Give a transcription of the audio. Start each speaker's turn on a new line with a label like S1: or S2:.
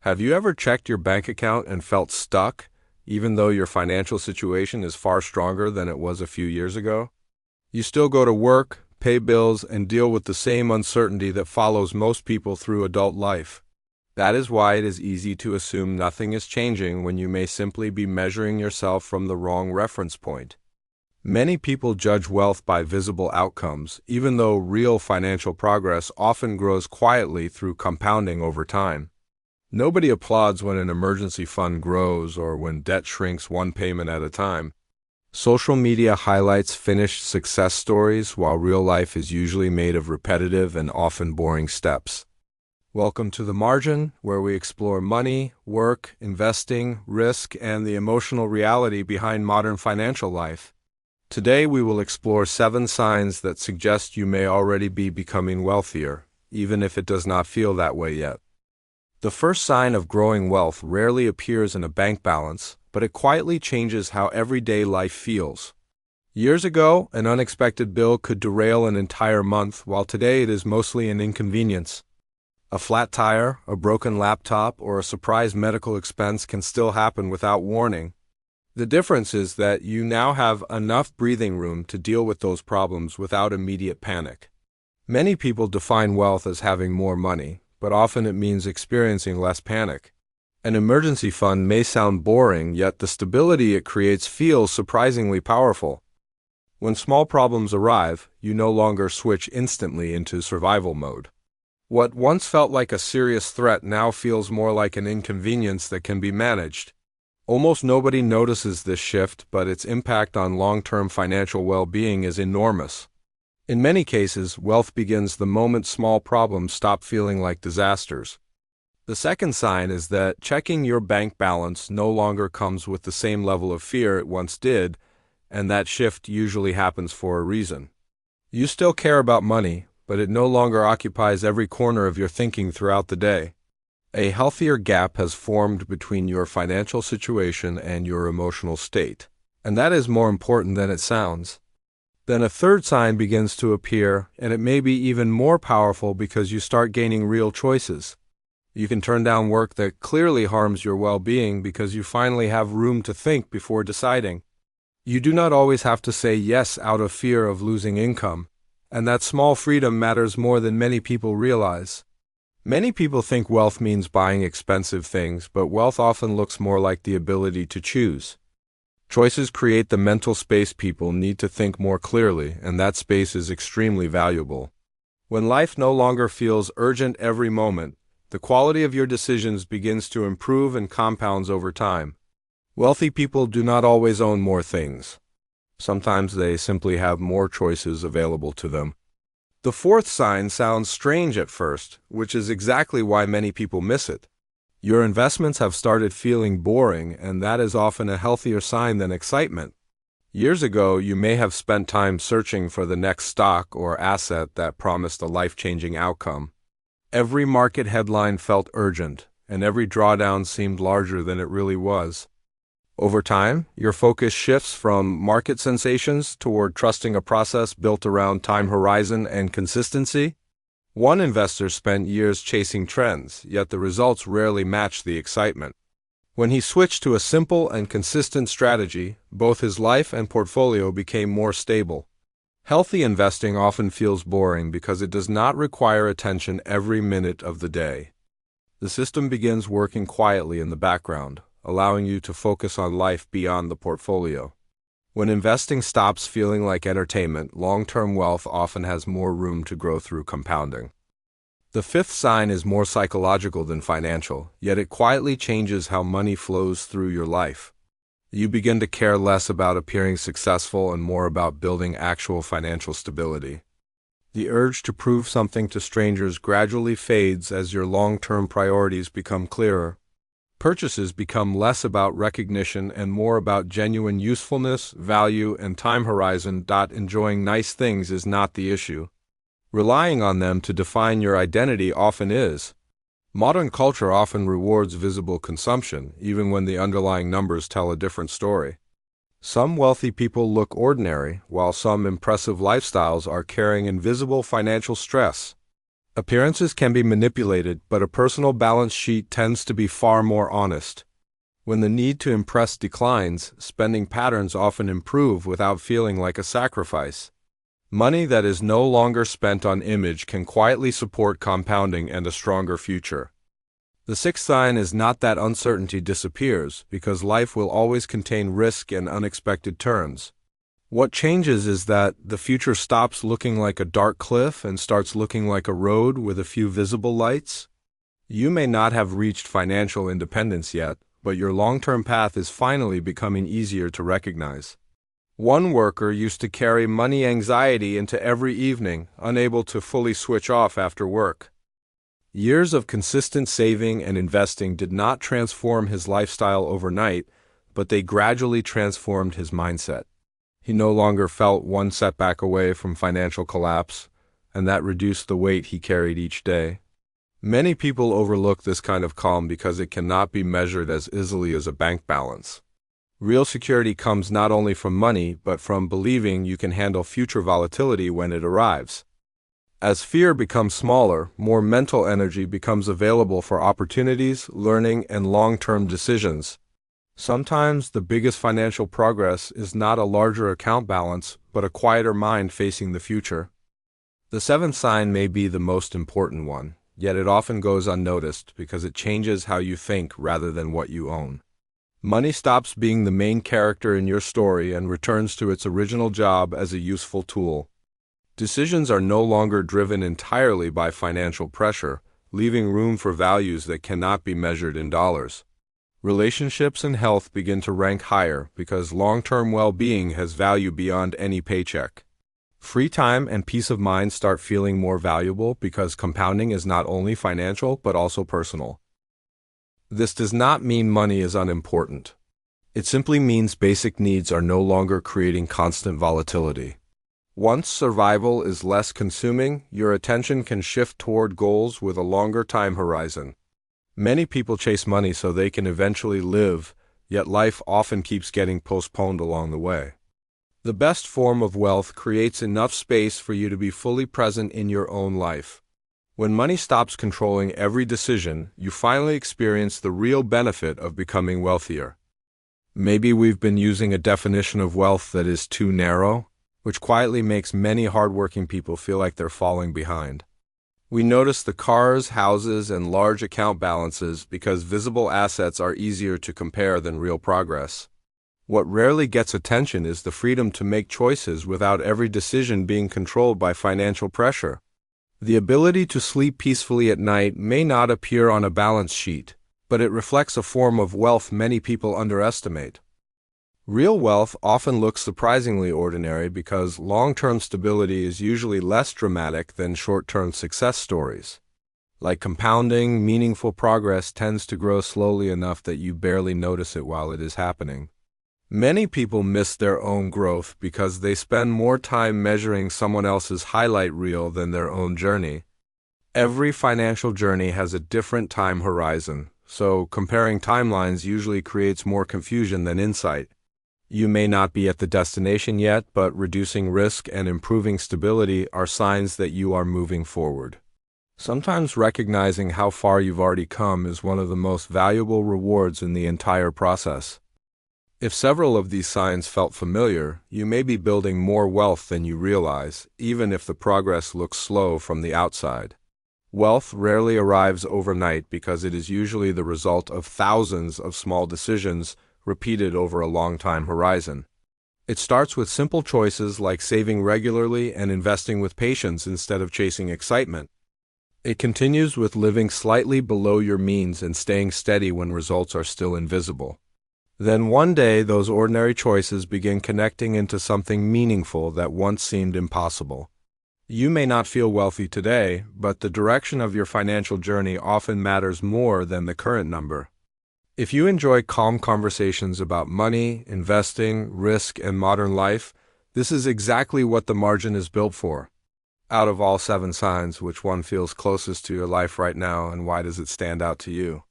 S1: Have you ever checked your bank account and felt stuck, even though your financial situation is far stronger than it was a few years ago? You still go to work, pay bills, and deal with the same uncertainty that follows most people through adult life. That is why it is easy to assume nothing is changing when you may simply be measuring yourself from the wrong reference point. Many people judge wealth by visible outcomes, even though real financial progress often grows quietly through compounding over time. Nobody applauds when an emergency fund grows or when debt shrinks one payment at a time. Social media highlights finished success stories, while real life is usually made of repetitive and often boring steps. Welcome to The Margin, where we explore money, work, investing, risk, and the emotional reality behind modern financial life. Today we will explore 7 signs that suggest you may already be becoming wealthier, even if it does not feel that way yet. The first sign of growing wealth rarely appears in a bank balance, but it quietly changes how everyday life feels. Years ago, an unexpected bill could derail an entire month, while today it is mostly an inconvenience. A flat tire, a broken laptop, or a surprise medical expense can still happen without warning. The difference is that you now have enough breathing room to deal with those problems without immediate panic. Many people define wealth as having more money, but often it means experiencing less panic. An emergency fund may sound boring, yet the stability it creates feels surprisingly powerful. When small problems arrive, you no longer switch instantly into survival mode. What once felt like a serious threat now feels more like an inconvenience that can be managed. Almost nobody notices this shift, but its impact on long-term financial well-being is enormous. In many cases, wealth begins the moment small problems stop feeling like disasters. The second sign is that checking your bank balance no longer comes with the same level of fear it once did, and that shift usually happens for a reason. You still care about money, but it no longer occupies every corner of your thinking throughout the day. A healthier gap has formed between your financial situation and your emotional state, and that is more important than it sounds. Then a third sign begins to appear, and it may be even more powerful because you start gaining real choices. You can turn down work that clearly harms your well-being because you finally have room to think before deciding. You do not always have to say yes out of fear of losing income, and that small freedom matters more than many people realize. Many people think wealth means buying expensive things, but wealth often looks more like the ability to choose. Choices create the mental space people need to think more clearly, and that space is extremely valuable. When life no longer feels urgent every moment, the quality of your decisions begins to improve and compounds over time. Wealthy people do not always own more things. Sometimes they simply have more choices available to them. The fourth sign sounds strange at first, which is exactly why many people miss it. Your investments have started feeling boring, and that is often a healthier sign than excitement. Years ago, you may have spent time searching for the next stock or asset that promised a life-changing outcome. Every market headline felt urgent, and every drawdown seemed larger than it really was. Over time, your focus shifts from market sensations toward trusting a process built around time horizon and consistency. One investor spent years chasing trends, yet the results rarely matched the excitement. When he switched to a simple and consistent strategy, both his life and portfolio became more stable. Healthy investing often feels boring because it does not require attention every minute of the day. The system begins working quietly in the background, allowing you to focus on life beyond the portfolio. When investing stops feeling like entertainment, long-term wealth often has more room to grow through compounding. The fifth sign is more psychological than financial, yet it quietly changes how money flows through your life. You begin to care less about appearing successful and more about building actual financial stability. The urge to prove something to strangers gradually fades as your long-term priorities become clearer. Purchases become less about recognition and more about genuine usefulness, value, and time horizon. Enjoying nice things is not the issue. Relying on them to define your identity often is. Modern culture often rewards visible consumption, even when the underlying numbers tell a different story. Some wealthy people look ordinary, while some impressive lifestyles are carrying invisible financial stress. Appearances can be manipulated, but a personal balance sheet tends to be far more honest. When the need to impress declines, spending patterns often improve without feeling like a sacrifice. Money that is no longer spent on image can quietly support compounding and a stronger future. The sixth sign is not that uncertainty disappears, because life will always contain risk and unexpected turns. What changes is that the future stops looking like a dark cliff and starts looking like a road with a few visible lights. You may not have reached financial independence yet, but your long-term path is finally becoming easier to recognize. One worker used to carry money anxiety into every evening, unable to fully switch off after work. Years of consistent saving and investing did not transform his lifestyle overnight, but they gradually transformed his mindset. He no longer felt one setback away from financial collapse, and that reduced the weight he carried each day. Many people overlook this kind of calm because it cannot be measured as easily as a bank balance. Real security comes not only from money, but from believing you can handle future volatility when it arrives. As fear becomes smaller, more mental energy becomes available for opportunities, learning, and long-term decisions. Sometimes the biggest financial progress is not a larger account balance, but a quieter mind facing the future. The seventh sign may be the most important one, yet it often goes unnoticed because it changes how you think rather than what you own. Money stops being the main character in your story and returns to its original job as a useful tool. Decisions are no longer driven entirely by financial pressure, leaving room for values that cannot be measured in dollars. Relationships and health begin to rank higher because long-term well-being has value beyond any paycheck. Free time and peace of mind start feeling more valuable because compounding is not only financial but also personal. This does not mean money is unimportant. It simply means basic needs are no longer creating constant volatility. Once survival is less consuming, your attention can shift toward goals with a longer time horizon. Many people chase money so they can eventually live, yet life often keeps getting postponed along the way. The best form of wealth creates enough space for you to be fully present in your own life. When money stops controlling every decision, you finally experience the real benefit of becoming wealthier. Maybe we've been using a definition of wealth that is too narrow, which quietly makes many hardworking people feel like they're falling behind. We notice the cars, houses, and large account balances because visible assets are easier to compare than real progress. What rarely gets attention is the freedom to make choices without every decision being controlled by financial pressure. The ability to sleep peacefully at night may not appear on a balance sheet, but it reflects a form of wealth many people underestimate. Real wealth often looks surprisingly ordinary because long-term stability is usually less dramatic than short-term success stories. Like compounding, meaningful progress tends to grow slowly enough that you barely notice it while it is happening. Many people miss their own growth because they spend more time measuring someone else's highlight reel than their own journey. Every financial journey has a different time horizon, so comparing timelines usually creates more confusion than insight. You may not be at the destination yet, but reducing risk and improving stability are signs that you are moving forward. Sometimes recognizing how far you've already come is one of the most valuable rewards in the entire process. If several of these signs felt familiar, you may be building more wealth than you realize, even if the progress looks slow from the outside. Wealth rarely arrives overnight because it is usually the result of thousands of small decisions repeated over a long time horizon. It starts with simple choices like saving regularly and investing with patience instead of chasing excitement. It continues with living slightly below your means and staying steady when results are still invisible. Then one day, those ordinary choices begin connecting into something meaningful that once seemed impossible. You may not feel wealthy today, but the direction of your financial journey often matters more than the current number. If you enjoy calm conversations about money, investing, risk, and modern life, this is exactly what the margin is built for. Out of all 7 signs, which one feels closest to your life right now, and why does it stand out to you?